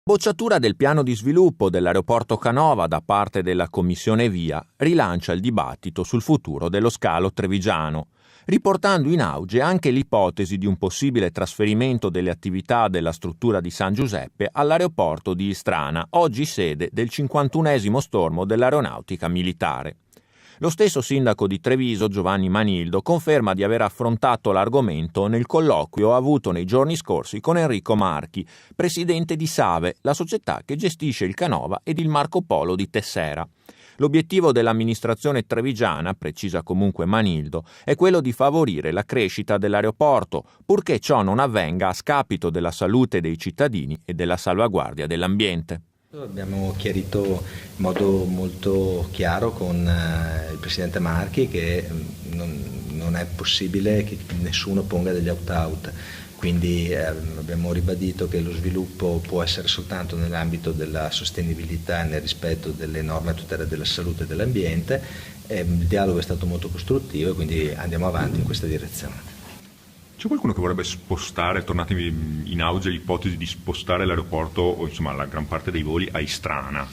Bocciatura del piano di sviluppo dell'aeroporto Canova da parte della Commissione VIA rilancia il dibattito sul futuro dello scalo trevigiano, riportando in auge anche l'ipotesi di un possibile trasferimento delle attività della struttura di San Giuseppe all'aeroporto di Istrana, oggi sede del 51esimo stormo dell'aeronautica militare. Lo stesso sindaco di Treviso, Giovanni Manildo, conferma di aver affrontato l'argomento nel colloquio avuto nei giorni scorsi con Enrico Marchi, presidente di Save, la società che gestisce il Canova ed il Marco Polo di Tessera. L'obiettivo dell'amministrazione trevigiana, precisa comunque Manildo, è quello di favorire la crescita dell'aeroporto, purché ciò non avvenga a scapito della salute dei cittadini e della salvaguardia dell'ambiente. Abbiamo chiarito in modo molto chiaro con il Presidente Marchi che non è possibile che nessuno ponga degli opt-out, quindi abbiamo ribadito che lo sviluppo può essere soltanto nell'ambito della sostenibilità e nel rispetto delle norme a tutela della salute e dell'ambiente. Il dialogo è stato molto costruttivo e quindi andiamo avanti in questa direzione. C'è qualcuno che vorrebbe spostare, tornatevi in auge l'ipotesi di spostare l'aeroporto o insomma la gran parte dei voli a Istrana?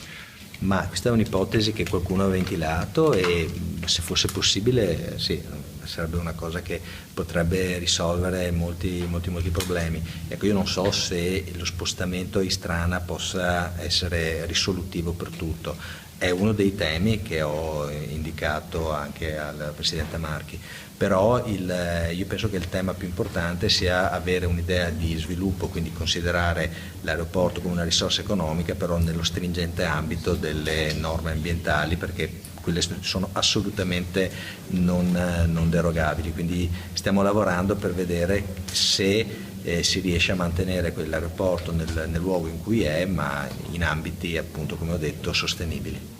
Ma questa è un'ipotesi che qualcuno ha ventilato e se fosse possibile sì, sarebbe una cosa che potrebbe risolvere molti problemi. Ecco, io non so se lo spostamento a Istrana possa essere risolutivo per tutto. È uno dei temi che ho indicato anche al Presidente Marchi, però io penso che il tema più importante sia avere un'idea di sviluppo, quindi considerare l'aeroporto come una risorsa economica, però nello stringente ambito delle norme ambientali, perché quelle sono assolutamente non derogabili, quindi stiamo lavorando per vedere se si riesce a mantenere quell'aeroporto nel luogo in cui è, ma in ambiti appunto, come ho detto, sostenibili.